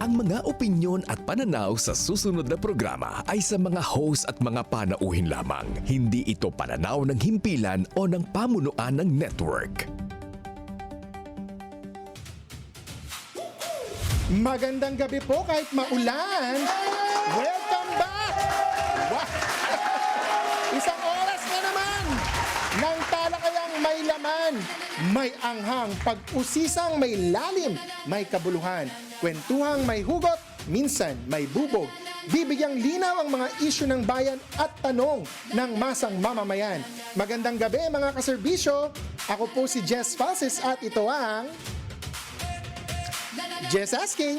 Ang mga opinyon at pananaw sa susunod na programa ay sa mga host at mga panauhin lamang. Hindi ito pananaw ng himpilan o ng pamunuan ng network. Magandang gabi po kahit maulan. Welcome back! Wow. Isang oras na naman ng talakayang may laman, may anghang, pag-usisang may lalim, may kabuluhan, kwentuhang may hugot, minsan may bubog. Bibigyang linaw ang mga isyu ng bayan at tanong ng masang mamamayan. Magandang gabi mga kaserbisyo. Ako po si Jess Falses at ito ang Jess Asking.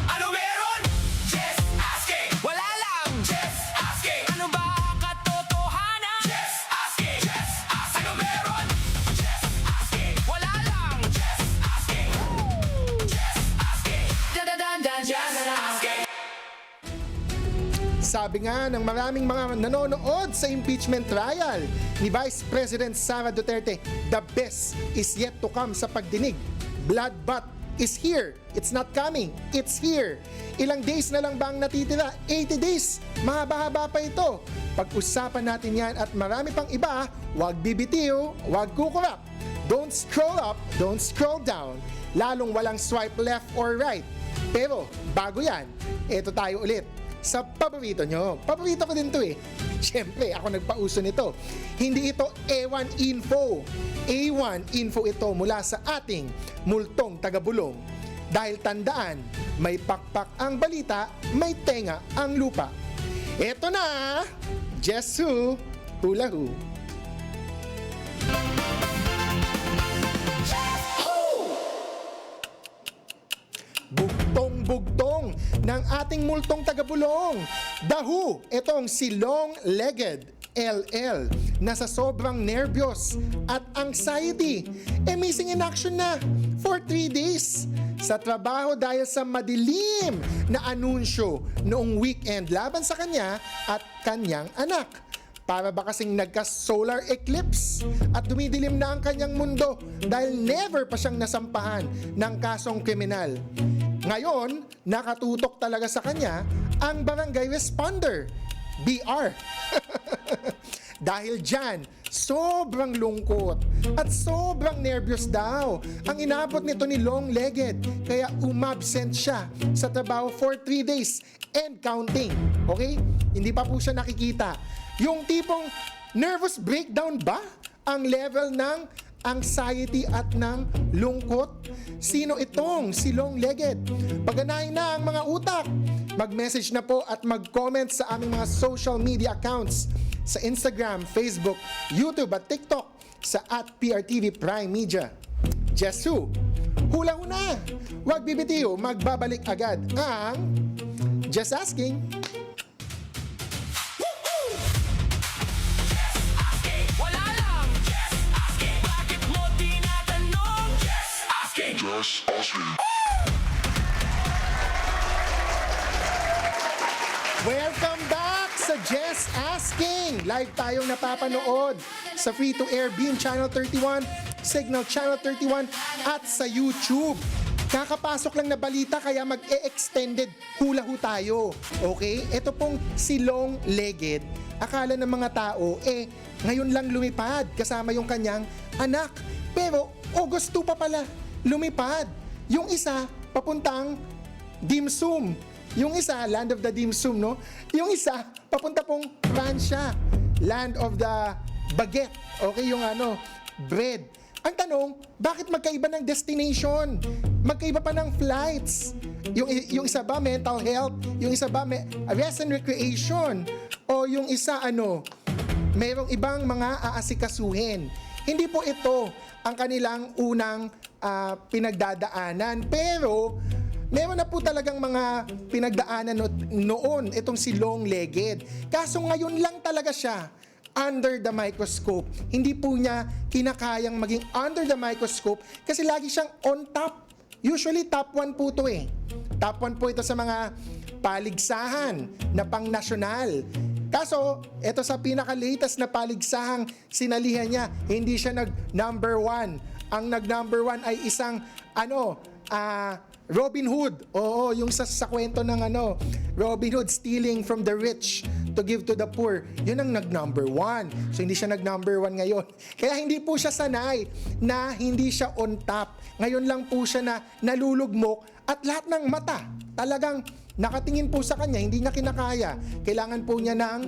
Ano meron? Just asking. Wala lang. Just asking. Ano ba katotohanan? Just asking. Just asking. Ano meron? Just asking. Wala lang. Just asking. Just asking. Just asking. Sabi nga ng maraming mga nanonood sa impeachment trial ni Vice President Sara Duterte, the best is yet to come sa pagdinig. Bloodbath is here. It's not coming. It's here. Ilang days na lang ba ang natitira? 80 days. Mahaba-haba pa ito. Pag-usapan natin yan at marami pang iba. Huwag bibitiw, huwag kukurap. Don't scroll up, don't scroll down. Lalong walang swipe left or right. Pero bago yan, eto tayo ulit sa paborito nyo. Paborito ko din to eh. Siyempre, ako nagpauso nito. Hindi ito A1 Info. A1 Info ito mula sa ating multong taga-bulong. Dahil tandaan, may pakpak ang balita, may tenga ang lupa. Eto na! Jesu! Hula Who! Bugtong ng ating multong taga-bulong. The Who, itong si Long-Legged LL na sa sobrang nervyos at anxiety, missing in action na for 3 days sa trabaho dahil sa madilim na anunsyo noong weekend laban sa kanya at kanyang anak. Para ba kasing nagka-solar eclipse at dumidilim na ang kanyang mundo dahil never pa siyang nasampahan ng kasong kriminal. Ngayon, nakatutok talaga sa kanya ang barangay responder, BR. Dahil dyan, sobrang lungkot at sobrang nervyos daw ang inabot nito ni Long-Legged. Kaya umabsent siya sa trabaho for 3 days and counting. Okay? Hindi pa po siya nakikita. Yung tipong nervous breakdown ba ang level ng anxiety at ng lungkot? Sino itong si Long-Legged? Paganahin na ang mga utak. Mag-message na po at mag-comment sa aming mga social media accounts sa Instagram, Facebook, YouTube at TikTok sa @PRTV Prime Media. Jesu, hula na! Huwag bibitiw, magbabalik agad ang Just Asking. Wala lang. Just asking. Bakit mo tinatanong? Just asking. Just asking. Welcome back sa Just Asking! Live tayong napapanood sa free-to-air Beam Channel 31, Signal Channel 31 at sa YouTube. Kakapasok lang na balita kaya mag-e-extended hula ho tayo. Okay? Ito pong si Long-Legged. Akala ng mga tao, ngayon lang lumipad kasama yung kanyang anak. Pero August 2 pa pala lumipad. Yung isa, papuntang Dimsum. Yung isa, Land of the Dim Sum, no? Yung isa, papunta pong Pransya. Land of the Baguette. Okay, yung bread. Ang tanong, bakit magkaiba ng destination? Magkaiba pa ng flights. Yung isa ba mental health? Yung isa ba rest and recreation? O yung isa mayroong ibang mga aasikasuhin. Hindi po ito ang kanilang unang pinagdadaanan. Pero meron na po talagang mga pinagdaanan noon itong si Long-Legged. Kaso ngayon lang talaga siya under the microscope. Hindi po niya kinakayang maging under the microscope kasi lagi siyang on top. Usually top 1 po ito eh. Top 1 po ito sa mga paligsahan na pang-nasyonal. Kaso, ito sa pinaka-latest na paligsahang sinalihan niya, hindi siya nag-number 1 ang nag-number 1 ay isang Robin Hood. Oo, yung sa kwento ng Robin Hood stealing from the rich to give to the poor. Yun ang nag-number 1. So hindi siya nag-number 1 ngayon. Kaya hindi po siya sanay na hindi siya on top. Ngayon lang po siya na nalulugmok at lahat ng mata talagang nakatingin po sa kanya, hindi niya kinakaya. Kailangan po niya ng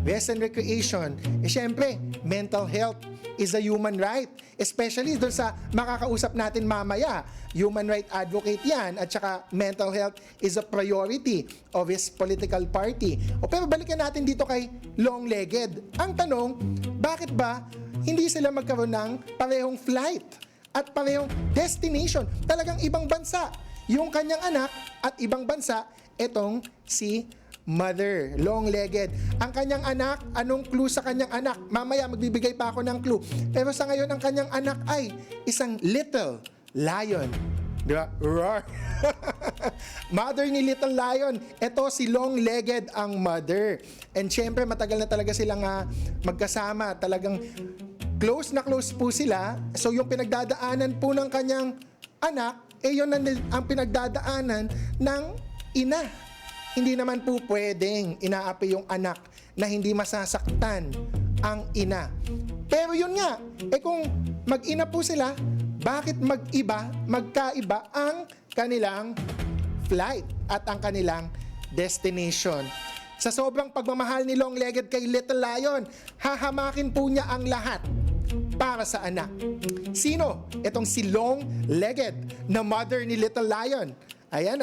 rest and recreation. Syempre, mental health is a human right. Especially doon sa makakausap natin mamaya. Human right advocate yan. At saka mental health is a priority of his political party. Pero balikan natin dito kay Long-Legged. Ang tanong, bakit ba hindi sila magkaroon ng parehong flight at parehong destination? Talagang ibang bansa. Yung kanyang anak at ibang bansa, etong si Mother, Long-Legged. Ang kanyang anak, anong clue sa kanyang anak? Mamaya magbibigay pa ako ng clue. Pero sa ngayon, ang kanyang anak ay isang little lion. Di ba? Roar. Mother ni Little Lion. Ito si Long-Legged ang mother. And syempre, matagal na talaga silang magkasama. Talagang close na close po sila. So yung pinagdadaanan po ng kanyang anak, yun ang pinagdadaanan ng ina. Hindi naman po pwedeng inaapi yung anak na hindi masasaktan ang ina. Pero yun nga, kung mag-ina po sila, bakit magkaiba ang kanilang flight at ang kanilang destination? Sa sobrang pagmamahal ni Long-Legged kay Little Lion, hahamakin po niya ang lahat para sa anak. Sino? Itong si Long-Legged na mother ni Little Lion. Ayan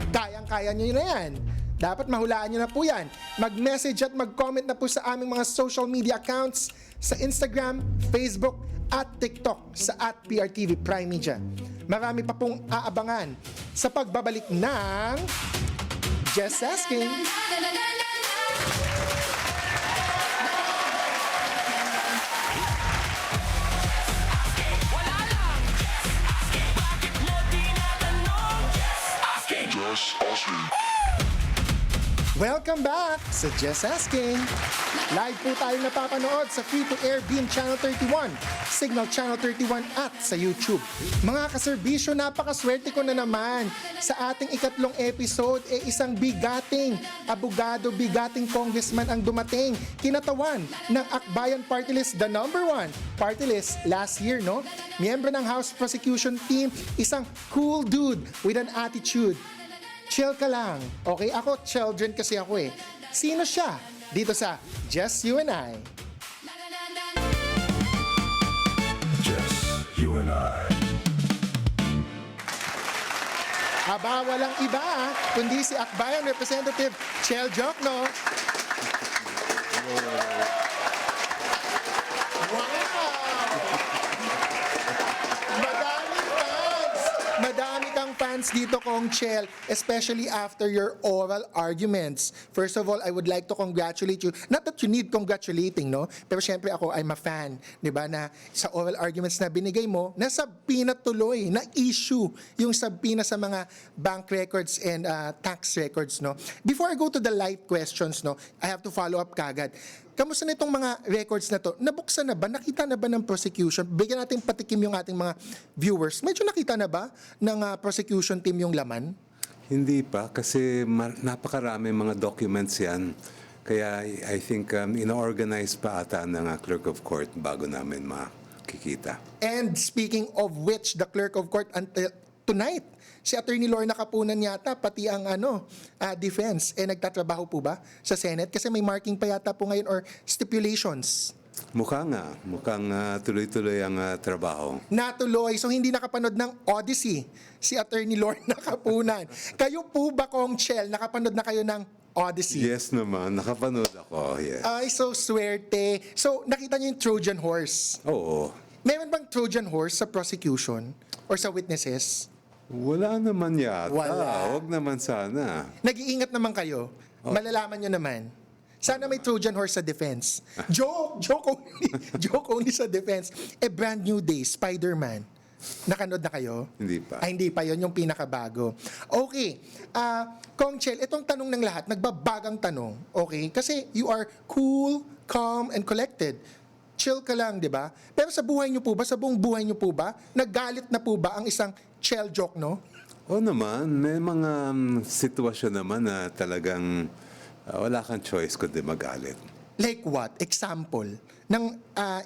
kayang-kaya nyo na yan. Dapat mahulaan nyo na po yan. Mag-message at mag-comment na po sa aming mga social media accounts sa Instagram, Facebook, at TikTok sa @PRTV Prime Media. Marami pa pong aabangan sa pagbabalik ng Just Asking. Wala lang. Bakit mo tinatanong? Welcome back sa Just Asking. Live po tayo napapanood sa free-to-air Beam Channel 31, Signal Channel 31 at sa YouTube. Mga kaserbisyo, napakaswerte ko na naman sa ating ikatlong episode, isang bigating abogado, bigating congressman ang dumating. Kinatawan ng Akbayan Party List, the number 1 party list last year, no? Miyembro ng House Prosecution Team, isang cool dude with an attitude. Chill ka lang. Okay, ako children kasi ako Sino siya? Dito sa Just You and I. Just you and I. Aba, walang iba kundi si Akbayan Representative Chel Jokno. Madami kang fans dito, Kong Chel, especially after your oral arguments. First of all, I would like to congratulate you. Not that you need congratulating, no? Pero syempre ako, I'm a fan, di ba, na sa oral arguments na binigay mo, nasabi na tuloy, na issue yung sabi na sa mga bank records and tax records, no? Before I go to the light questions, no, I have to follow up kagad. Kamusta na itong mga records na to? Nabuksan na ba? Nakita na ba ng prosecution? Bigyan natin patikim yung ating mga viewers. Medyo nakita na ba ng prosecution team yung laman? Hindi pa kasi napakarami mga documents yan. Kaya I think ino-organize pa ata ng clerk of court bago namin makikita. And speaking of which, the clerk of court until tonight, si Attorney Lorna Kapunan yata, pati ang defense, nagtatrabaho po ba sa Senate? Kasi may marking pa yata po ngayon or stipulations. Mukhang tuloy-tuloy ang trabaho. Natuloy. So hindi nakapanood ng Odyssey si Attorney Lorna Kapunan. Kayo po ba, Kong Chel, nakapanood na kayo ng Odyssey? Yes naman, nakapanood ako. Yes. Ay, so swerte. So nakita niyo yung Trojan horse. Oo. Meron bang Trojan horse sa prosecution or sa witnesses? Wala naman yata. Wala. Huwag naman sana. Nag-iingat naman kayo. Malalaman nyo naman. Sana may Trojan horse sa defense. Joke only sa defense. Brand New Day, Spider-Man. Nakanood na kayo? Hindi pa. Ay, hindi pa. Yon yung pinakabago. Okay. Kong Chel, itong tanong ng lahat, nagbabagang tanong. Okay? Kasi you are cool, calm, and collected. chill ka lang, di ba? Pero sa buhay nyo po ba, sa buong buhay nyo po ba, naggalit na po ba ang isang chill joke, no? Oo naman, may mga sitwasyon naman na talagang wala kang choice kundi magalit. Like what? Example, ng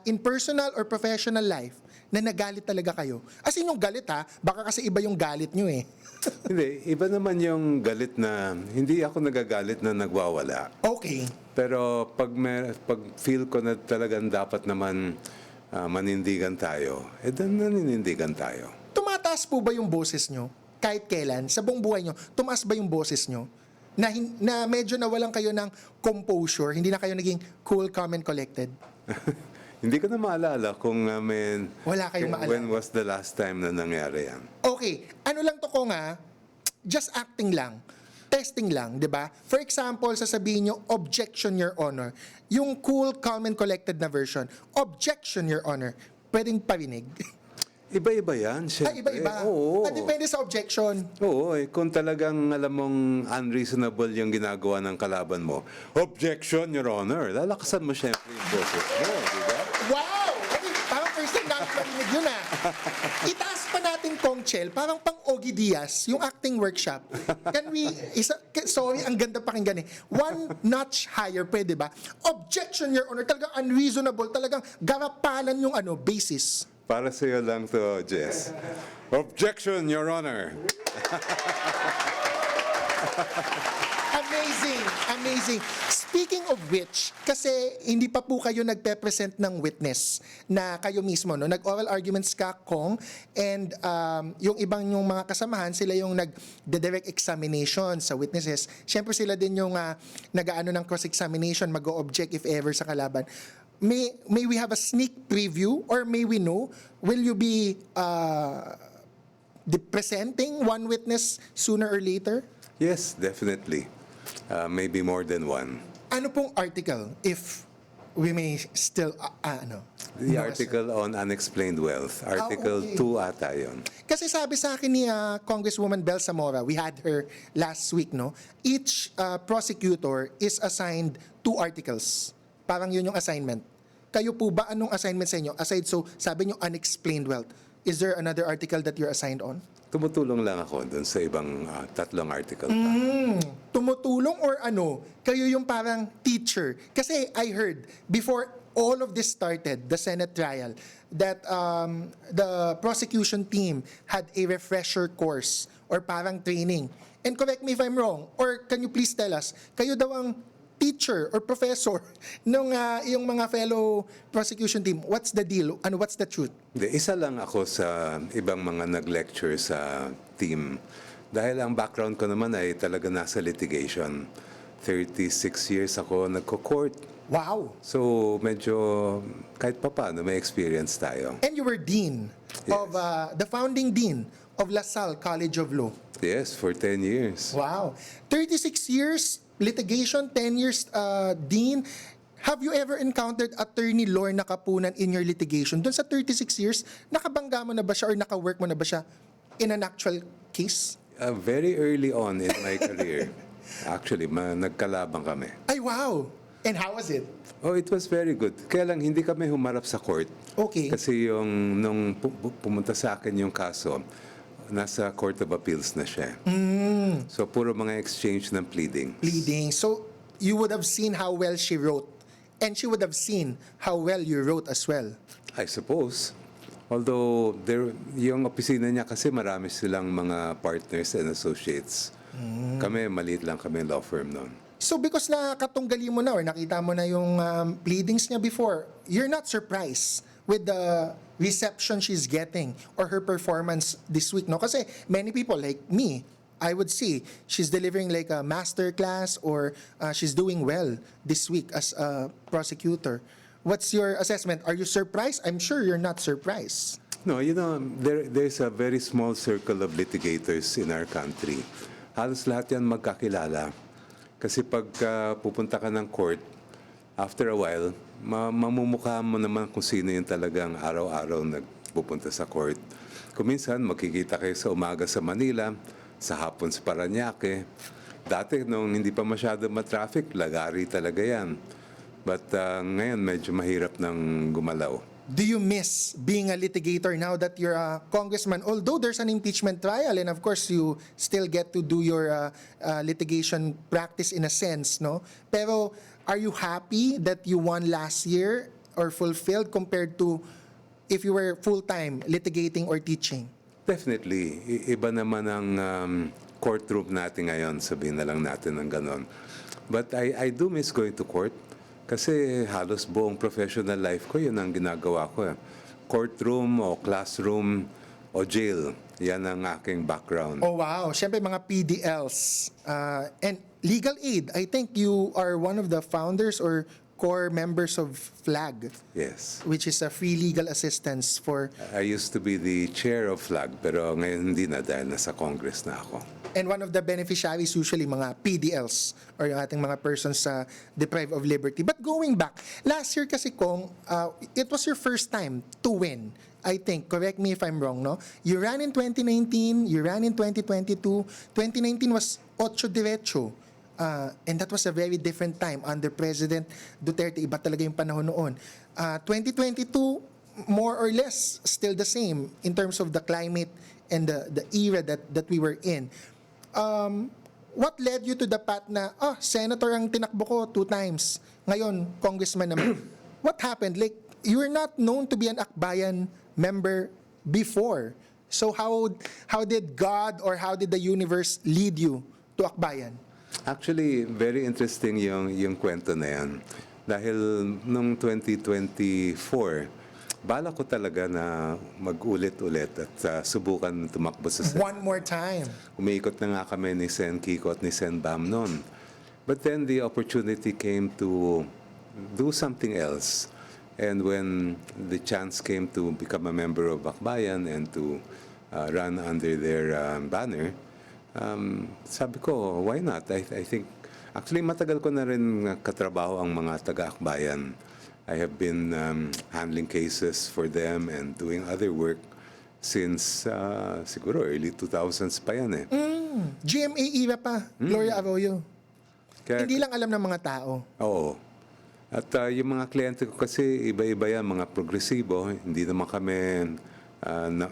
in personal or professional life, na nagalit talaga kayo. As in yung galit ha, baka kasi iba yung galit nyo eh. Hindi, iba naman yung galit na, hindi ako nagagalit na nagwawala. Okay. Pero pag feel ko na talagang dapat naman manindigan tayo, then naninindigan tayo. Tumataas po ba yung boses nyo? Kahit kailan, sa buong buhay nyo, tumaas ba yung boses nyo? Na medyo nawalan kayo ng composure, hindi na kayo naging cool, calm, and collected? Hindi ko na maalala kung Wala kayong maalala. when was the last time na nangyari yan. Okay, ano lang to ko nga, just acting lang, testing lang, di ba? For example, sasabihin nyo, objection, Your Honor. Yung cool, calm, and collected na version, objection, Your Honor. Pwedeng parinig. Iba-iba yan, syempre. Iba-iba. Oo. Depende sa objection. Oo, kung talagang alam mong unreasonable yung ginagawa ng kalaban mo, objection, Your Honor. Lalakasan mo syempre yung boses mo, di ba? Wow! Ay, parang first time namin marinig yun ah. Itaas pa natin, Kong Chel, parang pang Ogie Diaz, yung acting workshop. Can we, sorry, ang ganda pakinggan eh. One notch higher, pwede ba? Objection, Your Honor, talagang unreasonable, talagang garapalan yung basis. Para sa'yo lang to, Jess. Objection, Your Honor. Amazing, amazing. Speaking of which, kasi hindi pa po kayo nagpe-present ng witness na kayo mismo, no? Nag-oral arguments ka, Kong, and yung ibang yung mga kasamahan, sila yung nag-direct examination sa witnesses. Siyempre sila din yung nag-aano ng cross-examination, mag-o-object if ever sa kalaban. May we have a sneak preview or may we know, will you be presenting one witness sooner or later? Yes, definitely. Maybe more than one. Ano pong article, if we may still, The article on unexplained wealth. Article okay. 2 ata yun. Kasi sabi sa akin ni Congresswoman Bel Zamora, we had her last week, no? Each prosecutor is assigned 2 articles. Parang yun yung assignment. Kayo po ba, anong assignment sa inyo? Aside, so sabi nyo unexplained wealth. Is there another article that you're assigned on? Tumutulong lang ako dun sa ibang 3 article pa. Tumutulong or ano? Kayo yung parang teacher. Kasi I heard, before all of this started, the Senate trial, that the prosecution team had a refresher course or parang training. And correct me if I'm wrong, or can you please tell us, kayo daw ang teacher or professor nung yung mga fellow prosecution team. What's the deal? Ano, what's the truth? Isa lang ako sa ibang mga nag-lecture sa team. Dahil ang background ko naman ay talaga nasa litigation. 36 years ako nagko-court. Wow. So medyo kahit pa paano may experience tayo. And you were dean of, the founding dean of LaSalle College of Law. Yes, for 10 years. Wow. 36 years litigation, 10 years dean. Have you ever encountered Attorney Lorna Kapunan in your litigation? Doon sa 36 years, nakabangga mo na ba siya or naka-work mo na ba siya in an actual case? Very early on in my career, actually, nagkalaban kami. Ay, wow. And how was it? Oh, it was very good. Kaya lang hindi kami humarap sa court. Okay. Kasi nung pumunta sa akin yung kaso, nasa Court of Appeals na siya. So, puro mga exchange ng pleadings. Pleading. So, you would have seen how well she wrote. And she would have seen how well you wrote as well. I suppose. Although, yung opisina niya kasi marami silang mga partners and associates. Kami, maliit lang kami law firm noon. So, because nakatunggali mo na or nakita mo na yung pleadings niya before, you're not surprised with the reception she's getting or her performance this week, no? Kasi many people like me, I would see she's delivering like a master class or she's doing well this week as a prosecutor. What's your assessment? Are you surprised? I'm sure you're not surprised. No, there's a very small circle of litigators in our country. Halos lahat yan magkakilala. Kasi pag pupunta ka ng court, after a while, mamumukha mo naman kung sino yung talagang araw-araw nagpupunta sa court. Kung minsan, makikita kayo sa umaga sa Manila, sa hapon sa Parañaque. Dati, nung hindi pa masyado matraffic, lagari talaga yan. But ngayon medyo mahirap ng gumalaw. Do you miss being a litigator now that you're a congressman? Although there's an impeachment trial and of course you still get to do your litigation practice in a sense, no? Pero are you happy that you won last year or fulfilled compared to if you were full-time litigating or teaching? Definitely. Iba naman ang courtroom natin ngayon, sabihin na lang natin ng ganon. But I do miss going to court kasi halos buong professional life ko, yun ang ginagawa ko. Courtroom o classroom o jail, yan ang aking background. Oh wow, syempre mga PDLs and legal aid. I think you are one of the founders or core members of FLAG, Yes. which is a free legal assistance for, I used to be the chair of FLAG, pero ngayon hindi na dahil nasa Congress na ako. and one of the beneficiaries usually mga PDLs or yung ating mga persons sa deprived of liberty. But going back, last year kasi Kong, it was your first time to win. I think, correct me if I'm wrong, no? You ran in 2019, you ran in 2022. 2019 was Ocho Diretso. And that was a very different time under President Duterte. Iba talaga yung panahon noon. 2022, more or less, still the same in terms of the climate and the era that we were in. What led you to the path na, senator ang tinakbo ko 2 times. Ngayon, congressman naman. What happened? Like, you were not known to be an Akbayan member before. So how did God or how did the universe lead you to Akbayan? Actually, very interesting yung kwento na yan. Dahil nung 2024, bala ko talaga na mag-ulit-ulit at subukan tumakbo sa Senate. One more time. Umiikot na nga kami ni Sen Kiko at ni Sen Bam noon. But then the opportunity came to do something else. And when the chance came to become a member of Akbayan and to run under their banner, sabi ko, why not? I think, actually matagal ko na rin katrabaho ang mga taga-Akbayan. I have been handling cases for them and doing other work since siguro early 2000s pa yan eh. GMA era pa, Gloria Arroyo. Kaya, Hindi lang alam ng mga tao. oo. At yung mga kliyente ko kasi iba-iba yan, mga progresibo, hindi naman kami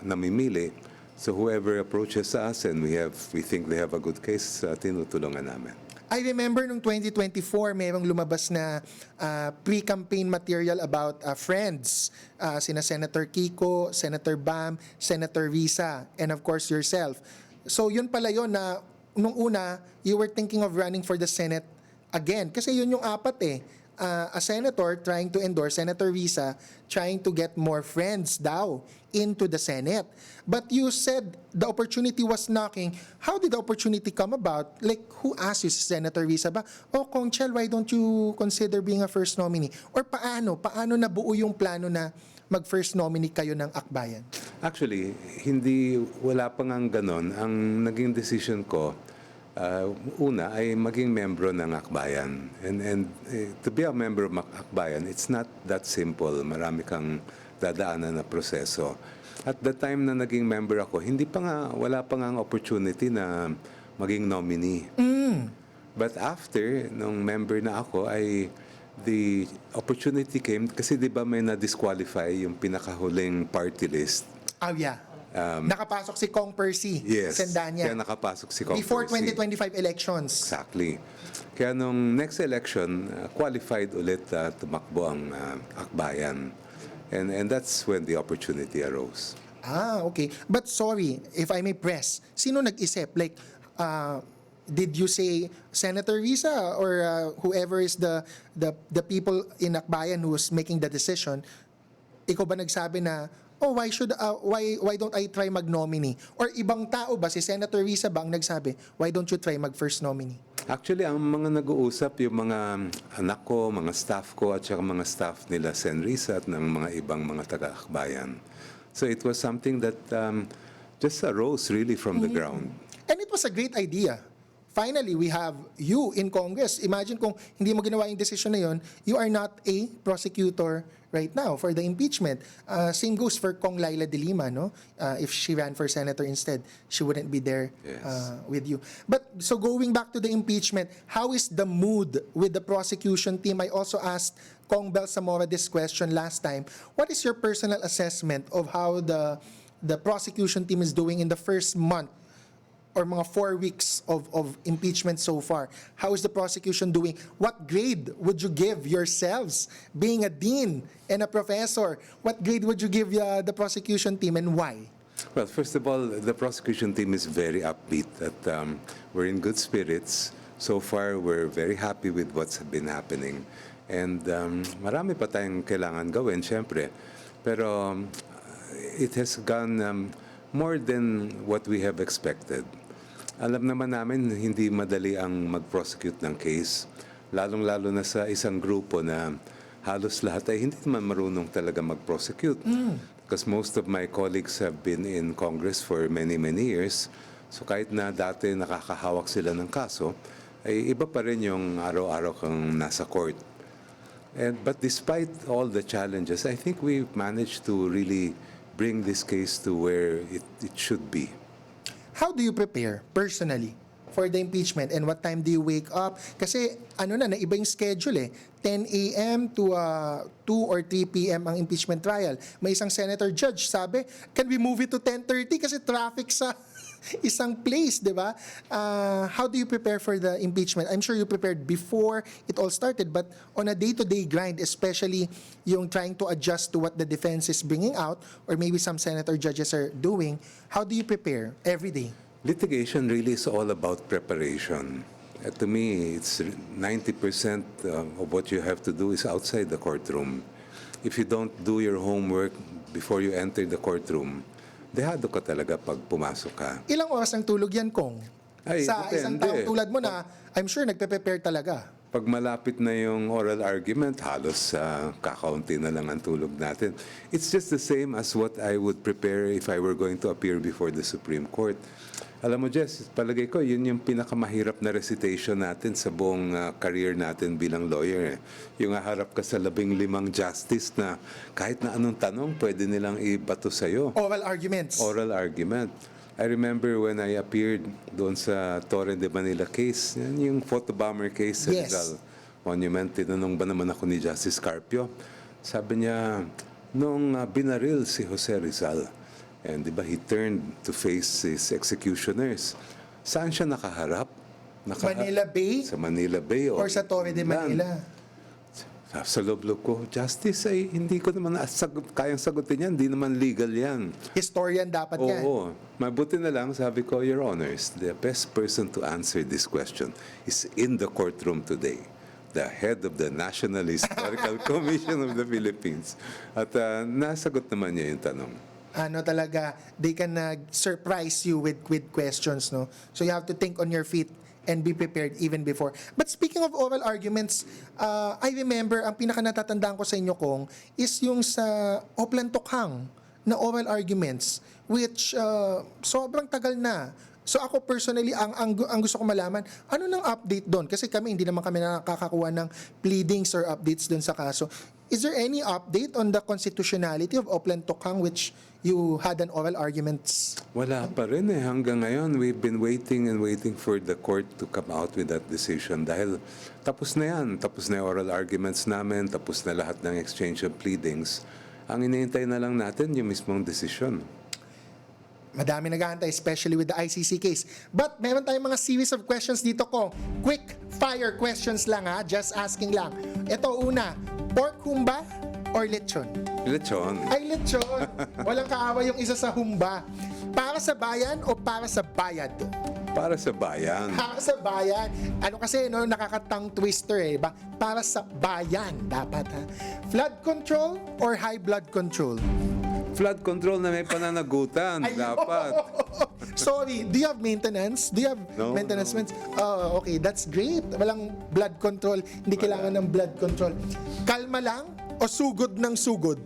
namimili. So whoever approaches us and we think they have a good case, tinutulungan namin. I remember nung 2024, mayroong lumabas na pre-campaign material about friends. Sina Senator Kiko, Senator Bam, Senator Risa, and of course yourself. So yun pala yun na nung una, you were thinking of running for the Senate again. Kasi yun yung apat eh. A senator trying to endorse, Senator Risa trying to get more friends daw into the Senate. But you said the opportunity was knocking. How did the opportunity come about? Like, who asked you, Senator Risa ba? Kong Chel, why don't you consider being a first nominee? Or paano? Paano nabuo yung plano na mag-first nominee kayo ng Akbayan? Actually, wala pa ngang ganon. Ang naging decision ko, una ay maging membro ng Akbayan. And to be a member of Akbayan, it's not that simple. Marami kang dadaanan na proseso. At the time na naging member ako, wala pa nga opportunity na maging nominee. But after, nung member na ako, the opportunity came, kasi di ba may na-disqualify yung pinakahuling party list. Oh yeah. Nakapasok si Kong Percy. Yes. Sendanya. Kaya nakapasok si Kong Before Percy. 2025 elections. Exactly. Kaya nung next election, qualified ulit tumakbo ang Akbayan. And that's when the opportunity arose. Okay. But sorry, if I may press, sino nag-isip? Like, did you say Senator Risa or whoever is the people in Akbayan who was making the decision? Ikaw ba nagsabi na, why don't I try mag-nominee? Or ibang tao ba, si Senator Risa ba ang nagsabi, why don't you try mag-first nominee? Actually, ang mga nag-uusap, yung mga anak ko, mga staff ko, at saka mga staff nila, Sen Risa at ng mga ibang mga taga-Akbayan. So it was something that just arose really from the ground. And it was a great idea. finally, we have you in Congress. Imagine kung hindi mo ginawa yung decision na yun, you are not a prosecutor right now for the impeachment. Same goes for Kong Laila de Lima, no? If she ran for senator instead, she wouldn't be there Yes. with you. But so going back to the impeachment, how is the mood with the prosecution team? I also asked Kong Bel Zamora this question last time. What is your personal assessment of how the prosecution team is doing in the first month or mga 4 weeks of impeachment so far? How is the prosecution doing? What grade would you give yourselves? Being a dean and a professor, what grade would you give the prosecution team and why? Well, first of all, the prosecution team is very upbeat. That we're in good spirits. So far, we're very happy with what's been happening. And marami pa tayong kailangan gawin, syempre. Pero it has gone more than what we have expected. Alam naman namin hindi madali ang mag-prosecute ng case, lalong-lalo na sa isang grupo na halos lahat ay hindi naman marunong talaga mag-prosecute. Because most of my colleagues have been in Congress for many, many years. So kahit na dati nakakahawak sila ng kaso, ay iba pa rin yung araw-araw kang nasa court. But despite all the challenges, I think we've managed to really bring this case to where it should be. How do you prepare personally for the impeachment and what time do you wake up? Kasi naiba yung schedule eh. 10 a.m. to 2 or 3 p.m. ang impeachment trial. May isang senator judge sabi, can we move it to 10:30 kasi traffic sa isang place, di ba? How do you prepare for the impeachment? I'm sure you prepared before it all started, but on a day-to-day grind, especially yung trying to adjust to what the defense is bringing out, or maybe some senator judges are doing, how do you prepare every day? Litigation really is all about preparation. To me, it's 90% of what you have to do is outside the courtroom. If you don't do your homework before you enter the courtroom, dehado ka talaga pag pumasok ka. Ilang oras ang tulog yan, Kong? Ay, Sa isang depende. taong tulad mo na, I'm sure nagpe-prepare talaga. Pag malapit na yung oral argument, halos kakaunti na lang ang tulog natin. It's just the same as what I would prepare if I were going to appear before the Supreme Court. Alam mo, Jess, palagay ko, yun yung pinakamahirap na recitation natin sa buong career natin bilang lawyer. Yung haharap ka sa 15 justice na kahit na anong tanong, pwede nilang ibato sa'yo. Oral arguments. Oral argument. I remember when I appeared doon sa Torre de Manila case, yan yung photobomber case sa Yes. Rizal Monument. Tinanong ba naman ako ni Justice Carpio? Sabi niya, nung binaril si Jose Rizal, and di ba he turned to face his executioners, saan siya nakaharap? Manila Bay? Sa Manila Bay. Or sa Torre de Manila? Sa loob-loob ko, Justice, ay hindi ko naman kayang sagutin yan. Hindi naman legal yan. Historian dapat yan. Oo. Mabuti na lang, sabi ko, Your Honors, the best person to answer this question is in the courtroom today, the head of the National Historical Commission of the Philippines. At nasagot naman niya yung tanong. Talaga, they can surprise you with questions, no? So you have to think on your feet and be prepared even before. But speaking of oral arguments, I remember, ang pinaka-natatandaan ko sa inyo, Kong, is yung sa Oplan Tokhang na oral arguments, which sobrang tagal na. So ako personally, ang gusto ko malaman, ano nang update doon? Kasi hindi naman kami nakakakuha ng pleadings or updates doon sa kaso. Is there any update on the constitutionality of Oplan Tokhang which you had an oral arguments? Wala pa rin eh. Hanggang ngayon, we've been waiting and waiting for the court to come out with that decision dahil tapos na yan. Tapos na yung oral arguments namin, tapos na lahat ng exchange of pleadings. Ang iniintay na lang natin yung mismong decision. Madami nag-aantay, especially with the ICC case. But meron tayong mga series of questions dito, Kong. Quick fire questions lang ha, just asking lang. Ito una, pork humba or lechon? Lechon. Ay, lechon. Walang kaaway yung isa sa humba. Para sa bayan o para sa bayad? Para sa bayan. Para sa bayan. Ano kasi, no, nakakatang twister eh. Para sa bayan, dapat ha. Flood control or high blood control? Flood control na may pananagutan. Ay, Dapat. Sorry, do you have maintenance? Do you have No, maintenance? no. Oh, okay, that's great. Walang blood control. Hindi kailangan ng blood control. Kalma lang o sugod ng sugod?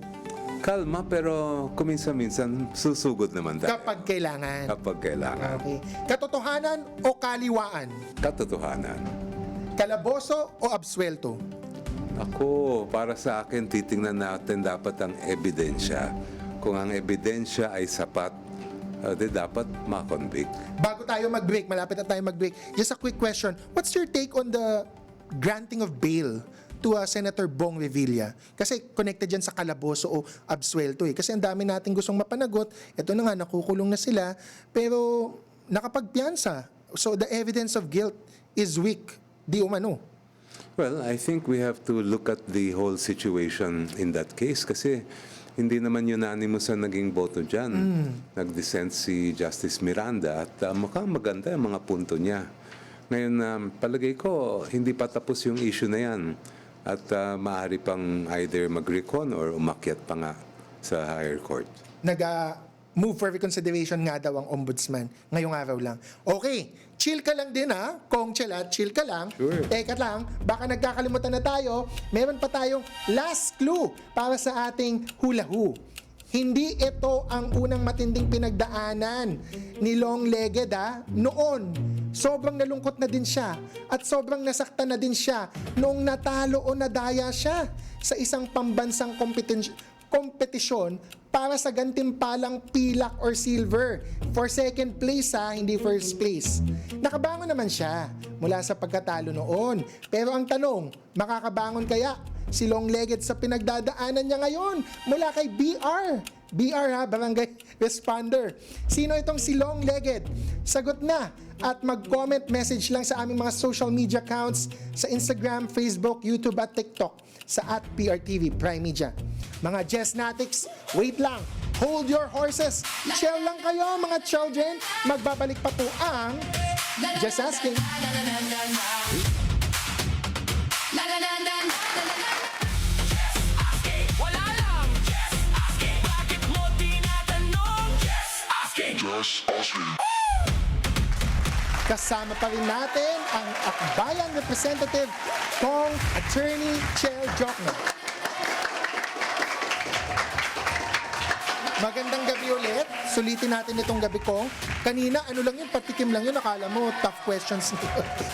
Kalma pero kuminsan-minsan susugod naman tayo. Kapag kailangan. Kapag kailangan. Okay. Katotohanan o kaliwaan? Katotohanan. Kalaboso o absuelto? Ako, para sa akin, titingnan natin dapat ang ebidensya. Kung ang ebidensya ay sapat, di dapat makonvict. Bago tayo mag-break, malapit na tayo mag-break, just a quick question. What's your take on the granting of bail to Senator Bong Revilla? Kasi connected yan sa kalaboso o absuelto eh. Kasi ang dami nating gustong mapanagot. Ito na nga, nakukulong na sila. Pero nakapagpiyansa. So the evidence of guilt is weak. Di umano. Well, I think we have to look at the whole situation in that case kasi hindi naman unanimous ang naging boto dyan. Nag-dissent si Justice Miranda at mukhang maganda ang mga punto niya. Ngayon, palagay ko, hindi pa tapos yung issue na yan. At maaari pang either mag-recon or umakyat pa nga sa higher court. Move for reconsideration nga daw ang ombudsman ngayong araw lang. Okay, chill ka lang din ha, Kong Chelat, chill ka lang. Sure. Teka lang, baka nagkakalimutan na tayo, meron pa tayong last clue para sa ating hula who. Hindi ito ang unang matinding pinagdaanan ni Long-Legged ha. Noon, sobrang nalungkot na din siya at sobrang nasaktan na din siya noong natalo o nadaya siya sa isang pambansang kompetisyon para sa gantimpalang pilak or silver. For second place ha, hindi first place. Nakabangon naman siya mula sa pagkatalo noon. Pero ang tanong, makakabangon kaya si Long-Legged sa pinagdadaanan niya ngayon mula kay BR? BR ha, Barangay Responder. Sino itong si Long-Legged? Sagot na at mag-comment message lang sa aming mga social media accounts sa Instagram, Facebook, YouTube at TikTok sa @PRTV Prime Media. Mga Jesnatics, wait lang. Hold your horses. Chill lang kayo mga children. Magbabalik pa po ang Just Asking. Wala lang. Just asking. Bakit mo tinatanong? Just asking. Kasama pa rin natin ang Akbayan Representative Kong Attorney Chel Jokno. Magandang gabi ulit. Sulitin natin itong gabi ko. Kanina, ano lang yun, patikim lang yun. Akala mo, tough questions.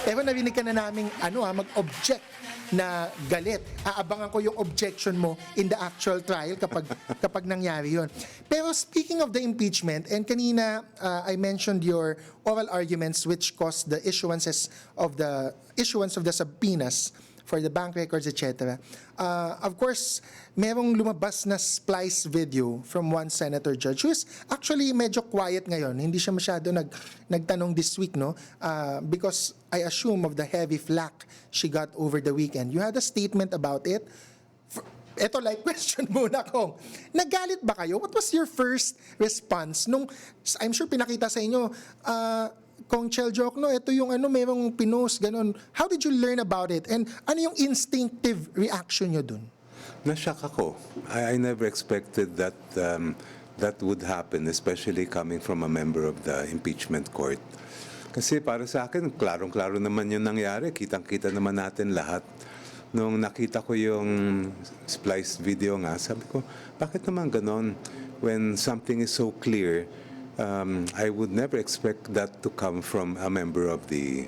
Pero narinig ka na naming mag-object na galit. Aabangan ko yung objection mo in the actual trial kapag nangyari yun. Pero speaking of the impeachment, and kanina I mentioned your oral arguments which caused the issuance of the subpoenas for the bank records, etc. Of course, merong lumabas na splice video from one senator judge who is actually medyo quiet ngayon. Hindi siya masyado nagtanong this week, no? Because I assume of the heavy flack she got over the weekend. You had a statement about it. Eto, like question muna kong, nagalit ba kayo? What was your first response? Nung, I'm sure pinakita sa inyo, Kong Chel Jokno, ito yung merong pinost, ganun. How did you learn about it? And ano yung instinctive reaction nyo dun? Nashock ako. I never expected that that would happen, especially coming from a member of the impeachment court. Kasi para sa akin, klarong-klaro naman yung nangyari. Kitang-kita naman natin lahat. Nung nakita ko yung spliced video nga, sabi ko, bakit naman ganon? When something is so clear, I would never expect that to come from a member of the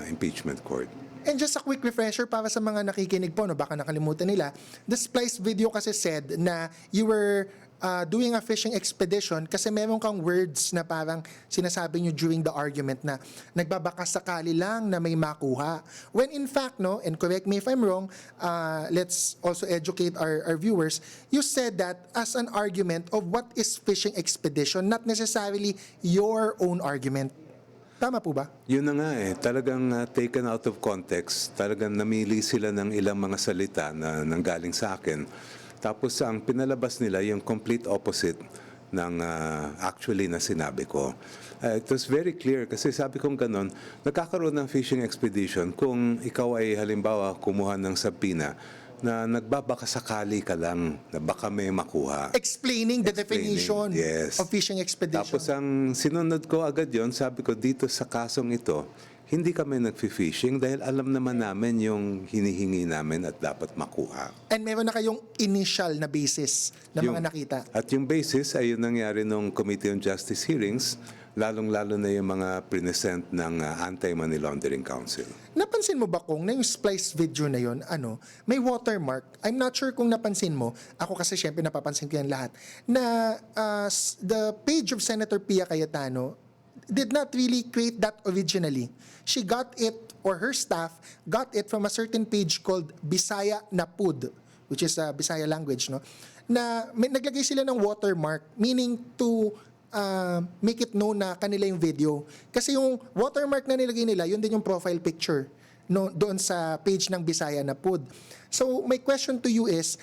impeachment court. And just a quick refresher para sa mga nakikinig po, no, baka nakalimutan nila, the splice video kasi said na you were doing a fishing expedition kasi meron kang words na parang sinasabi nyo during the argument na nagbabaka sakali lang na may makuha. When in fact, no, and correct me if I'm wrong, let's also educate our viewers, you said that as an argument of what is fishing expedition, not necessarily your own argument. Tama po ba? Yun na nga talagang taken out of context, talagang namili sila ng ilang mga salita na nanggaling sa akin. Tapos ang pinalabas nila yung complete opposite ng actually na sinabi ko. It was very clear kasi sabi kong ganon, nagkakaroon ng fishing expedition kung ikaw ay halimbawa kumuha ng sabina na nagbabakasakali ka lang na baka may makuha. Explaining the definition yes. of fishing expedition. Tapos ang sinunod ko agad yon, sabi ko dito sa kasong ito, hindi kami nag-fishing dahil alam naman namin yung hinihingi namin at dapat makuha. And meron na kayong initial na basis na mga nakita. At yung basis ay yung nangyari nung Committee on Justice hearings, lalong-lalo na yung mga present ng Anti-Money Laundering Council. Napansin mo ba kung na yung splice video na yun, may watermark? I'm not sure kung napansin mo. Ako kasi syempre napapansin ko yan lahat. Na the page of Senator Pia Cayetano did not really create that originally. She got it, or her staff got it from a certain page called Bisaya Napud, which is a Bisaya language, no? Na naglagay sila ng watermark, meaning to make it known na kanila yung video. Kasi yung watermark na nilagay nila, yun din yung profile picture no, doon sa page ng Bisaya Napud. So my question to you is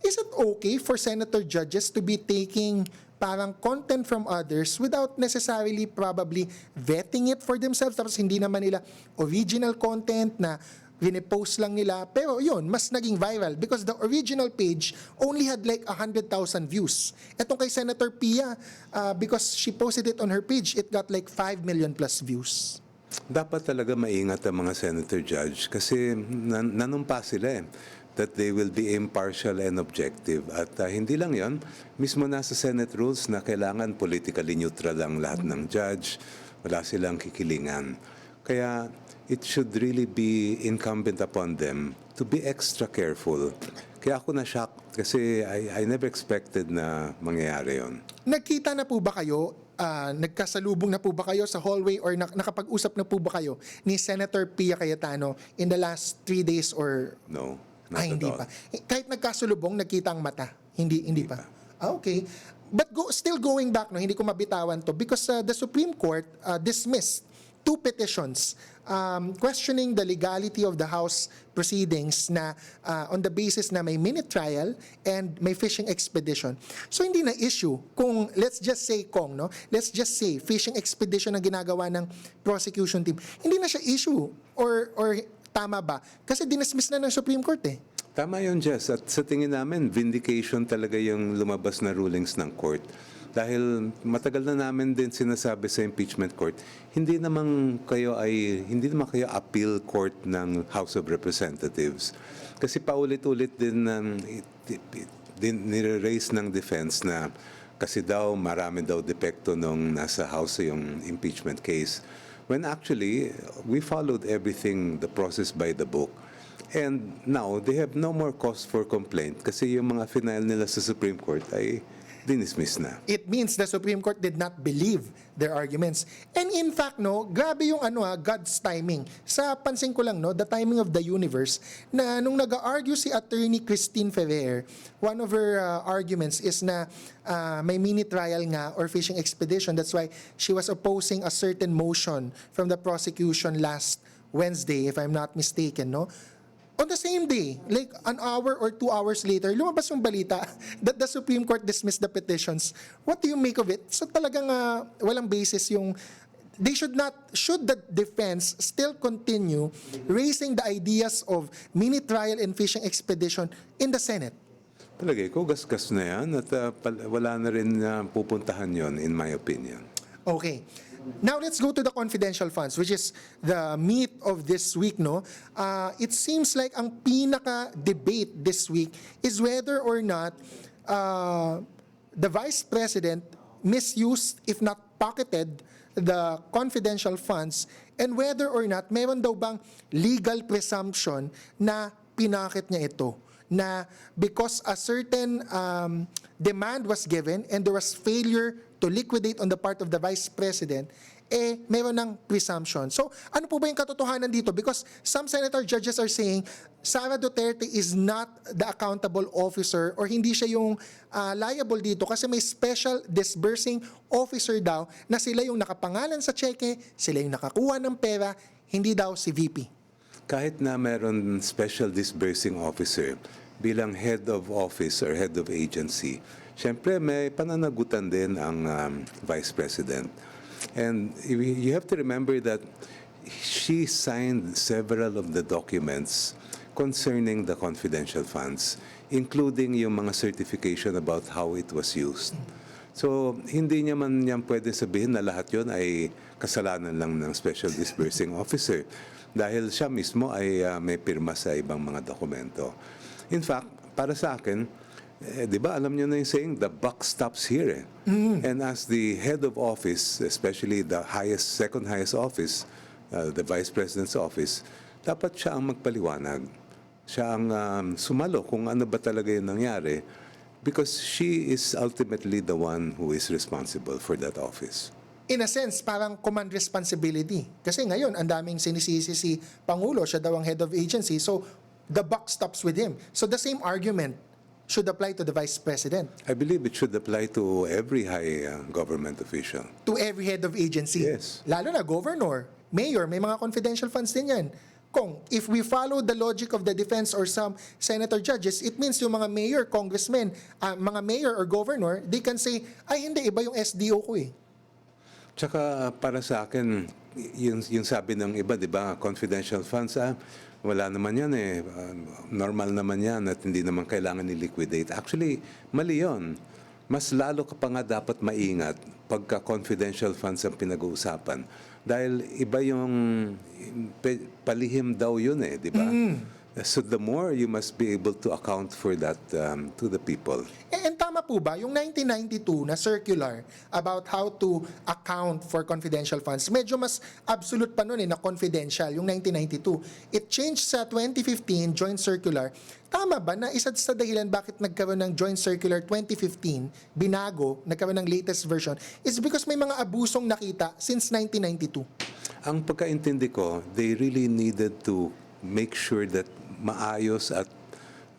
it okay for senator judges to be taking parang content from others without necessarily probably vetting it for themselves, tapos hindi naman nila original content na pinipost lang nila, pero yun, mas naging viral because the original page only had like 100,000 views. Etong kay Senator Pia, because she posted it on her page, it got like 5 million plus views. Dapat talaga maingat ang mga senator judge kasi nanumpa sila that they will be impartial and objective. At hindi lang yon, mismo nasa Senate rules na kailangan politically neutral ang lahat ng judge, wala silang kikilingan. Kaya it should really be incumbent upon them to be extra careful. Kaya ako na-shock kasi I never expected na mangyayari yon. Nagkita na po ba kayo, nagkasalubong na po ba kayo sa hallway or nakapag-usap na po ba kayo ni Senator Pia Cayetano in the last 3 days or... No. Not hindi at all. pa. Kahit nagkasulubong, nagkita ang mata. Hindi pa. Okay. But still going back, no, hindi ko mabitawan to because the Supreme Court dismissed 2 petitions questioning the legality of the House proceedings na on the basis na may mini trial and may fishing expedition. So hindi na issue kung let's just say fishing expedition ang ginagawa ng prosecution team. Hindi na siya issue or tama ba? Kasi dinismiss na ng Supreme Court eh. Tama yun, Jess. At sa tingin namin, vindication talaga yung lumabas na rulings ng court. Dahil matagal na namin din sinasabi sa impeachment court, hindi naman kayo appeal court ng House of Representatives. Kasi paulit-ulit din nire-raise ng defense na kasi daw marami daw depekto nung nasa House yung impeachment case. When actually, we followed everything, the process by the book. And now, they have no more cause for complaint kasi yung mga final nila sa Supreme Court ay dinismiss na. It means the Supreme Court did not believe their arguments. And in fact, no, grabe yung God's timing. Sa pansin ko lang, no, the timing of the universe, na nung nag-argue si Attorney Christine Ferrer, one of her arguments is na may mini trial nga or fishing expedition. That's why she was opposing a certain motion from the prosecution last Wednesday, if I'm not mistaken, no? On the same day, like an hour or 2 hours later, lumabas yung balita that the Supreme Court dismissed the petitions. What do you make of it? So talagang walang basis yung... should the defense still continue raising the ideas of mini trial and fishing expedition in the Senate? Palagay ko, gasgas na yan at wala na rin pupuntahan yon in my opinion. Okay. Now let's go to the confidential funds, which is the meat of this week, no? It seems like ang pinaka-debate this week is whether or not the Vice President misused, if not pocketed, the confidential funds and whether or not meron daw bang legal presumption na pinakit niya ito. Na because a certain demand was given and there was failure to liquidate on the part of the Vice President, meron ng presumption. So, ano po ba yung katotohanan dito? Because some senator judges are saying, Sara Duterte is not the accountable officer or hindi siya yung liable dito kasi may special disbursing officer daw na sila yung nakapangalan sa cheque, sila yung nakakuha ng pera, hindi daw si VP. Kahit na meron special disbursing officer bilang head of office or head of agency, siyempre may pananagutan din ang Vice President. And you have to remember that she signed several of the documents concerning the confidential funds, including yung mga certification about how it was used. So, hindi niya man yan pwede sabihin na lahat yon ay kasalanan lang ng Special Disbursing Officer dahil siya mismo ay may pirma sa ibang mga dokumento. In fact, para sa akin, di ba alam niyo na yung saying, the buck stops here. And as the head of office, especially the second highest office, the Vice President's office, dapat siya ang magpaliwanag. Siya ang sumalo kung ano ba talaga yung nangyari because she is ultimately the one who is responsible for that office. In a sense, parang command responsibility. Kasi ngayon, ang daming sinisisi si Pangulo, siya daw ang head of agency, so the buck stops with him. So the same argument should apply to the Vice President, I believe it should apply to every high government official. to every head of agency. Yes. Lalo na governor, mayor, may mga confidential funds din yan. Kung if we follow the logic of the defense or some senator judges, it means yung mga mayor, congressmen, mga mayor or governor, they can say, ay hindi, iba yung SDO ko eh. Tsaka para sa akin, yung sabi ng iba, di ba, confidential funds, wala naman yan eh. Normal naman yan at hindi naman kailangan i-liquidate. Actually, mali yun. Mas lalo ka pa nga dapat maingat pagka confidential funds ang pinag-uusapan. Dahil iba yung palihim daw yun eh, di ba? So the more you must be able to account for that to the people. And tama po ba, yung 1992 na circular about how to account for confidential funds, medyo mas absolute pa nun na confidential, yung 1992. It changed sa 2015 joint circular. Tama ba na isa sa dahilan bakit nagkaroon ng joint circular 2015, binago, nagkaroon ng latest version, is because may mga abusong nakita since 1992? Ang pagkaintindi ko, they really needed to make sure that maayos at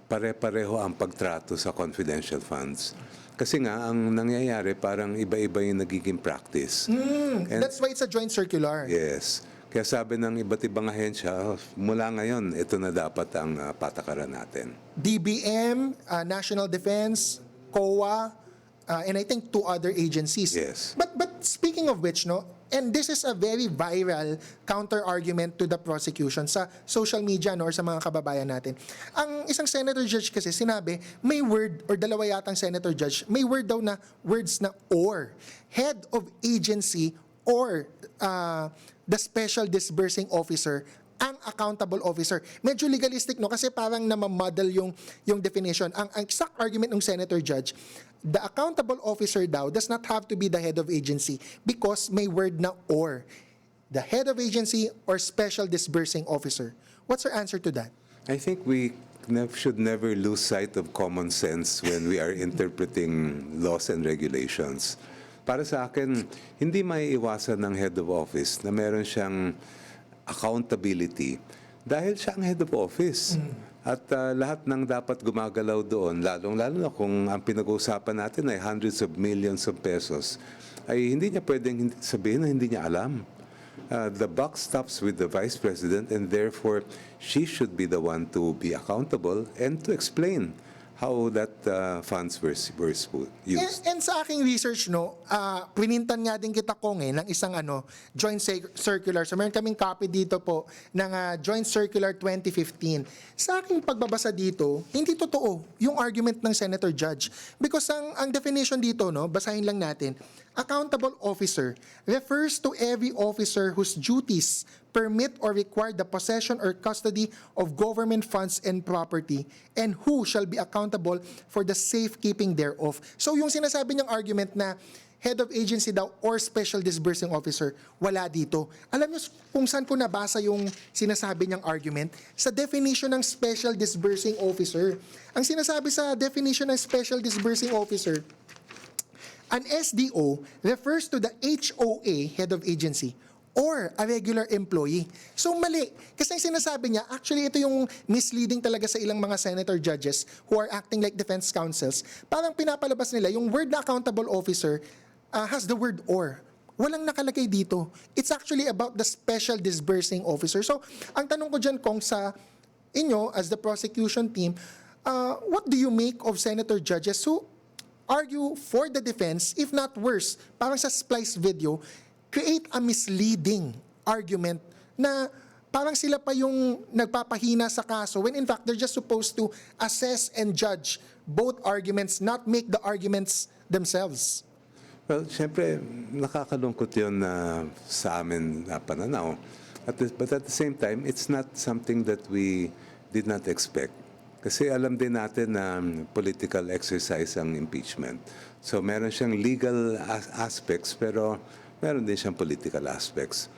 pare-pareho ang pagtrato sa confidential funds. Kasi nga, ang nangyayari, parang iba-iba yung nagiging practice. And- That's why it's a joint circular. Yes. Kaya sabi ng iba't ibang ahensya, mula ngayon, ito na dapat ang patakaran natin. DBM, National Defense, COA, and I think 2 other agencies. Yes. But speaking of which, no, and this is a very viral counter-argument to the prosecution sa social media, no, or sa mga kababayan natin. Ang isang senator judge kasi sinabi, may word, or dalawa yatang senator judge, may word daw na words na or. Head of agency or the special disbursing officer ang accountable officer. Medyo legalistic, no? Kasi parang namamadal yung definition. Ang exact argument ng senator judge, the accountable officer daw does not have to be the head of agency because may word na or. The head of agency or special disbursing officer. What's your answer to that? I think we should never lose sight of common sense when we are interpreting laws and regulations. Para sa akin, hindi maiiwasan ng head of office na meron siyang accountability dahil siya ang head of office. At lahat ng dapat gumagalaw doon, lalong-lalo na kung ang pinag-uusapan natin ay hundreds of millions of pesos, ay hindi niya pwedeng sabihin na hindi niya alam. The buck stops with the Vice President and therefore she should be the one to be accountable and to explain how that funds were used. And sa aking research, no, pinintan nga din kita kong ng isang joint circular. So meron kaming copy dito po ng joint circular 2015. Sa aking pagbabasa dito, hindi totoo yung argument ng senator judge. Because ang definition dito, no, basahin lang natin, accountable officer refers to every officer whose duties permit or require the possession or custody of government funds and property and who shall be accountable for the safekeeping thereof. So yung sinasabi niyang argument na head of agency daw or special disbursing officer, wala dito. Alam niyo kung saan ko nabasa yung sinasabi niyang argument? Sa definition ng special disbursing officer. Ang sinasabi sa definition ng special disbursing officer, an SDO refers to the HOA, head of agency, or a regular employee. So mali. Kasi ang sinasabi niya, actually ito yung misleading talaga sa ilang mga senator judges who are acting like defense counsels. Parang pinapalabas nila, yung word na accountable officer has the word or. Walang nakalagay dito. It's actually about the special disbursing officer. So ang tanong ko dyan kung sa inyo as the prosecution team, what do you make of senator judges who argue for the defense, if not worse, parang sa splice video, create a misleading argument na parang sila pa yung nagpapahina sa kaso when in fact they're just supposed to assess and judge both arguments, not make the arguments themselves. Well, siyempre, nakakalungkot yun na sa amin na pananaw. But at the same time, it's not something that we did not expect. Kasi alam din natin na political exercise ang impeachment. So meron siyang legal aspects, pero meron din siyang political aspects.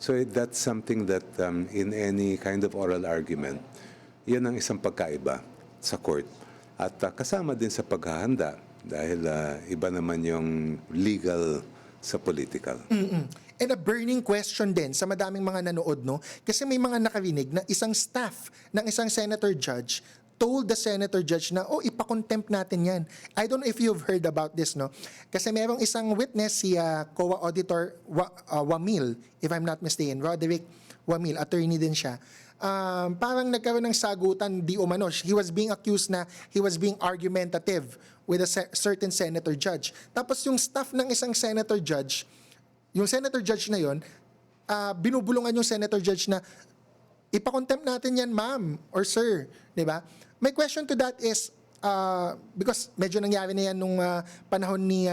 So that's something that in any kind of oral argument, yun ang isang pagkaiba sa court. At kasama din sa paghahanda dahil iba naman yung legal sa political. And a burning question din sa madaming mga nanood, no? Kasi may mga nakarinig na isang staff ng isang senator judge told the senator judge na, ipakontempt natin yan. I don't know if you've heard about this, no? Kasi merong isang witness, si COA Auditor Wamil, if I'm not mistaken, Roderick Wamil, attorney din siya. Parang nagkaroon ng sagutan di umano. He was being accused na he was being argumentative with a certain senator judge. Tapos yung staff ng isang senator judge, yung senator judge na yon, binubulungan yung senator judge na, ipakontempt natin yan, ma'am or sir, di ba? My question to that is, because medyo nangyari na yan nung panahon ni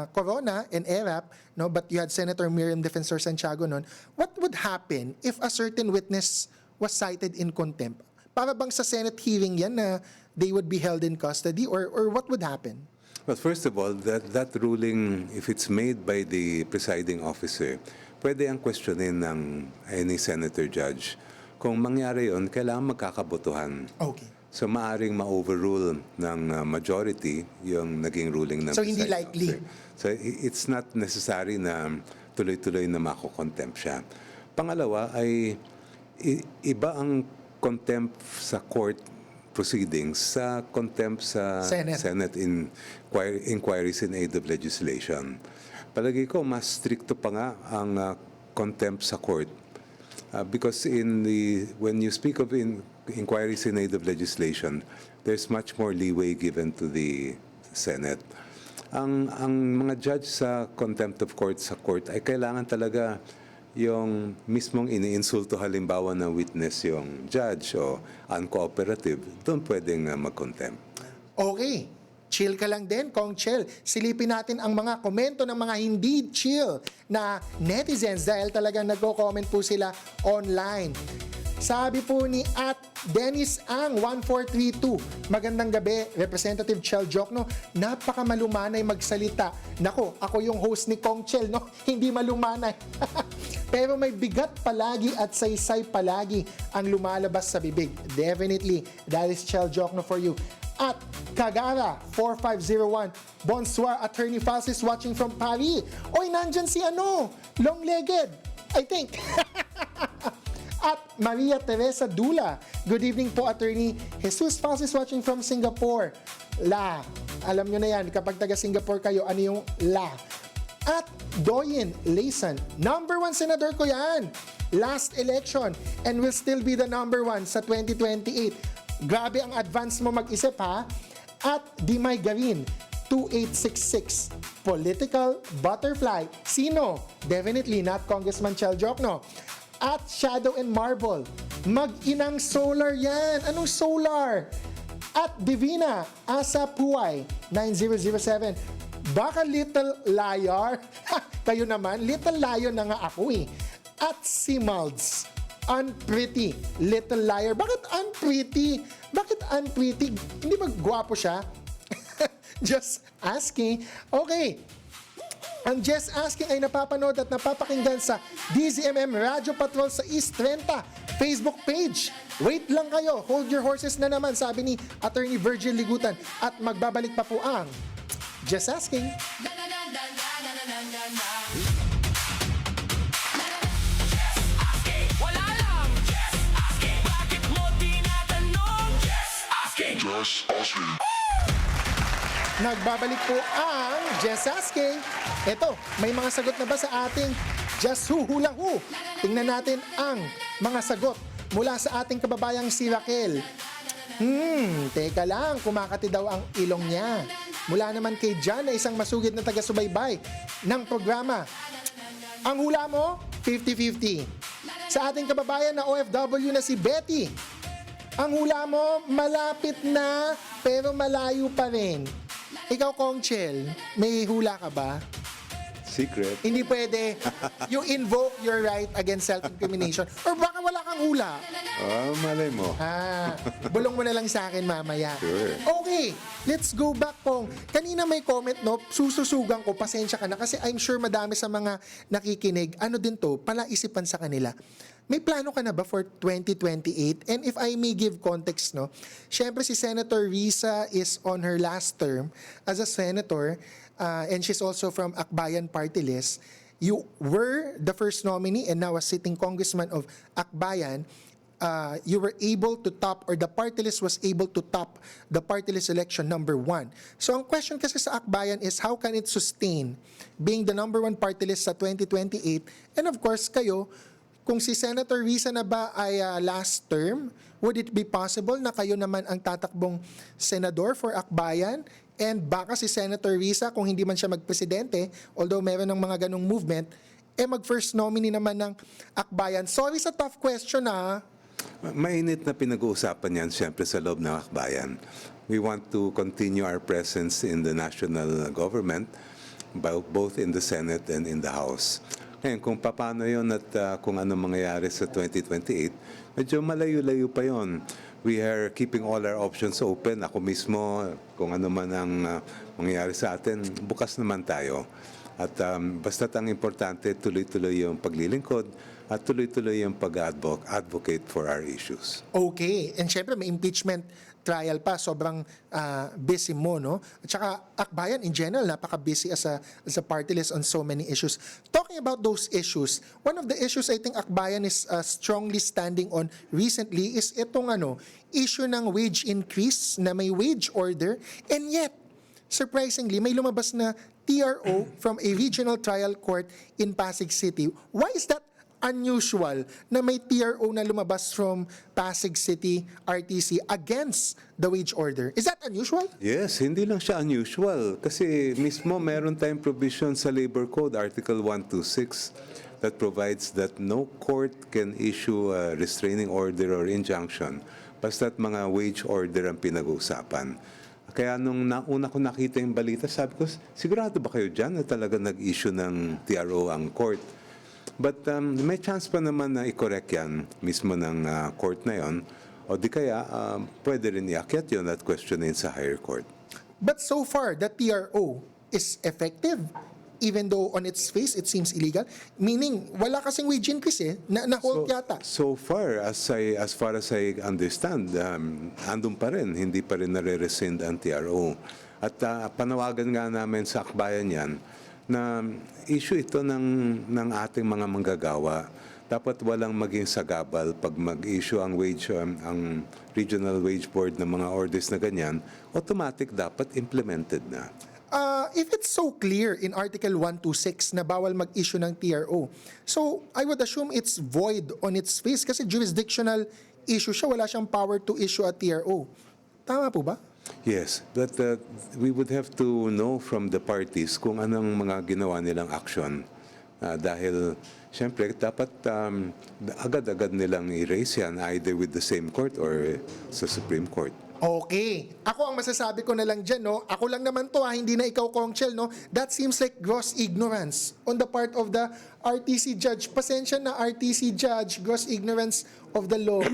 Corona and ERAP, no? But you had Senator Miriam Defensor Santiago noon. What would happen if a certain witness was cited in contempt? Para bang sa Senate hearing yan na they would be held in custody, or what would happen? Well, first of all, that ruling, if it's made by the presiding officer, pwede ang questionin ng any senator judge. Kung mangyari yun, kailangan magkakabotohan. Okay. So maaring ma-overrule ng majority yung naging ruling ng So, hindi presiding likely? officer. So it's not necessary na tuloy-tuloy na mako-contempt siya. Pangalawa ay iba ang contempt sa court proceedings sa contempt sa Senate inquiries in aid of legislation. Palagi ko, mas stricto pa nga ang contempt sa court. Because when you speak of inquiries in aid of legislation, there's much more leeway given to the Senate. Ang mga judge sa contempt of court sa court ay kailangan talaga yung mismong iniinsulto halimbawa ng witness yung judge o uncooperative, doon pwedeng mag-contempt. Okay. Chill ka lang din, Kong Chill. Silipin natin ang mga komento ng mga hindi chill na netizens dahil talagang nagko-comment po sila online. Sabi po ni Dennis Ang 1432, magandang gabi, Representative Chel Jokno, napakamalumanay magsalita. Nako, ako yung host ni Kong Chel, no? Hindi malumanay. Pero may bigat palagi at saysay palagi ang lumalabas sa bibig. Definitely, that is Chel Jokno for you. At Kagara 4501, bonsoir, Attorney Francis watching from Paris. Oy, nandyan si long-legged, I think. At Maria Teresa Dula, good evening po, Attorney. Jesus Francis watching from Singapore. La, alam nyo na yan, kapag taga Singapore kayo, ano yung la? At Doyen Layson, number 1 senador ko yan. Last election and will still be the number 1 sa 2028. Grabe ang advance mo mag-isip, ha? At Dimay Garin, 2866, political butterfly. Sino? Definitely not Congressman Chel Jokno. At Shadow and Marble, mag-inang solar yan. Anong solar? At Divina, Asa Puay, 9007, baka little liar. Kayo naman, little liar na nga ako eh. At si Malds, unpretty, little liar. Bakit unpretty? Bakit unpretty? Hindi ba gwapo siya? Just asking. Okay. Ang Just Asking ay napapanood at napapakinggan sa DZMM Radio Patrol sa East 30 Facebook page. Wait lang kayo. Hold your horses na naman, sabi ni Attorney Virgil Ligutan. At magbabalik pa po ang Just Asking. Wala lang. Just asking. Bakit mo tinatanong? Just asking. Just asking. Nagbabalik po ang Just Asking. Eto, may mga sagot na ba sa ating Just Hula Who? Tingnan natin ang mga sagot mula sa ating kababayang si Raquel. Teka lang, kumakati daw ang ilong niya. Mula naman kay John na isang masugid na taga-subaybay ng programa. Ang hula mo, 50-50. Sa ating kababayan na OFW na si Betty, ang hula mo, malapit na pero malayo pa rin. Ikaw, Kongchel, may hula ka ba? Secret. Hindi pwede. You invoke your right against self-incrimination. Or baka wala kang hula. Oh, malay mo. Bulong mo na lang sa akin mamaya. Sure. Okay, let's go back, Kong. Kanina may comment, no? Sususugan ko, pasensya ka na. Kasi I'm sure madami sa mga nakikinig, ano din to, palaisipan sa kanila. May plano ka na ba for 2028? And if I may give context, no? Syempre si Senator Risa is on her last term as a senator, and she's also from Akbayan Party List. You were the first nominee and now a sitting congressman of Akbayan. You were able to top, or the party list was able to top the party list election number 1. So ang question kasi sa Akbayan is how can it sustain being the number 1 party list sa 2028? And of course kayo, kung si Senator Risa na ba ay last term, would it be possible na kayo naman ang tatakbong senador for Akbayan? And baka si Senator Risa, kung hindi man siya magpresidente, although meron ng mga ganong movement, mag-first nominee naman ng Akbayan. Sorry sa tough question Mainit na pinag-uusapan yan siyempre sa loob ng Akbayan. We want to continue our presence in the national government, both in the Senate and in the House. Ngayon, kung paano yun at kung ano mangyayari sa 2028, medyo malayo-layo pa yon. We are keeping all our options open. Ako mismo, kung ano man ang mangyayari sa atin, bukas naman tayo. At basta't ang importante, tuloy-tuloy yung paglilingkod at tuloy-tuloy yung pag-advocate for our issues. Okay. And syempre, may impeachment trial pa. Sobrang busy mo, no? At saka, Akbayan, in general, napaka-busy as a party list on so many issues. Talking about those issues, one of the issues I think Akbayan is strongly standing on recently is itong issue ng wage increase na may wage order. And yet, surprisingly, may lumabas na TRO from a regional trial court in Pasig City. Why is that unusual na may TRO na lumabas from Pasig City RTC against the wage order? Is that unusual? Yes, hindi lang siya unusual. Kasi mismo meron tayong provision sa Labor Code, Article 126, that provides that no court can issue a restraining order or injunction basta't mga wage order ang pinag-uusapan. Kaya nung una ko nakita yung balita, sabi ko, sigurado ba kayo dyan na talaga nag-issue ng TRO ang court? But may chance pa naman na i-correct yan mismo ng court na yon. O di kaya, pwede rin iakyat yun at questionin sa higher court. But so far, the TRO is effective, even though on its face it seems illegal. Meaning, wala kasing wage increase na-hold yata. So far, as far as I understand, andun pa rin, hindi pa rin nare-rescind ang TRO. At panawagan nga namin sa Akbayan yan, na issue ito ng ating mga manggagawa. Dapat walang maging sagabal pag mag-issue ang Regional Wage Board ng mga orders na ganyan, automatic dapat implemented na. If it's so clear in Article 126 na bawal mag-issue ng TRO, so I would assume it's void on its face kasi jurisdictional issue siya, wala siyang power to issue a TRO. Tama po ba? Yes, but we would have to know from the parties kung anong mga ginawa nilang action. Dahil, siyempre, dapat agad-agad nilang i-raise yan either with the same court or sa Supreme Court. Okay. Ako ang masasabi ko na lang dyan, no? Ako lang naman to, hindi na ikaw, Kongchel, no? That seems like gross ignorance on the part of the RTC judge. Pasensya na, RTC judge, gross ignorance of the law.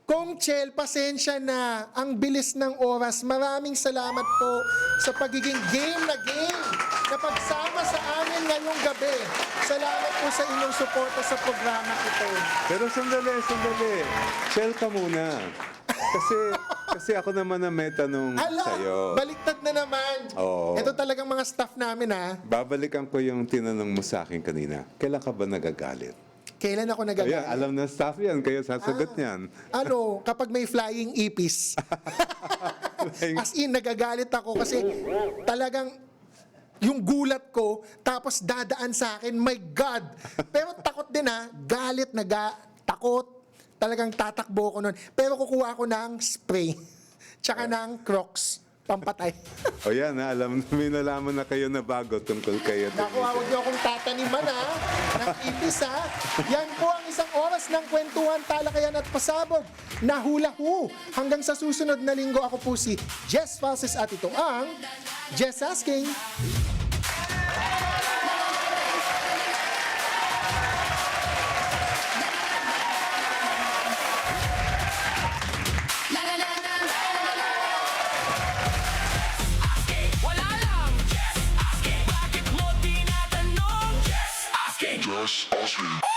Kongchel, pasensya na. Ang bilis ng oras. Maraming salamat po sa pagiging game na pagsama sa amin ngayong gabi. Salamat po sa inyong suporta sa programa ito. Pero sandali. Shell ka muna. Kasi ako naman ang may tanong sa'yo. Baliktad na naman. Oo. Ito talagang mga staff namin, Babalikan ko yung tinanong mo sa akin kanina. Kailan ka ba nagagalit? Kailan ako nagagalit? Ayan, alam ng staff yan, kaya sasagot niyan. Kapag may flying ipis. As in, nagagalit ako kasi talagang yung gulat ko, tapos dadaan sa akin, my God! Pero takot din galit, takot. Talagang tatakbo ko nun. Pero kukuha ko ng spray. Tsaka ng Crocs. Pampatay. O yan, may nalaman na kayo na bago tungkol kayo. Naku, huwag niyo akong tataniman ng ipis Yan po ang isang oras ng kwentuhan, talakayan at pasabog na hula-hu. Hanggang sa susunod na linggo, ako po si Jess Falses at ito ang Just Asking. Wala lang. Just asking. Bakit mo tinatanong? Just asking. Just asking.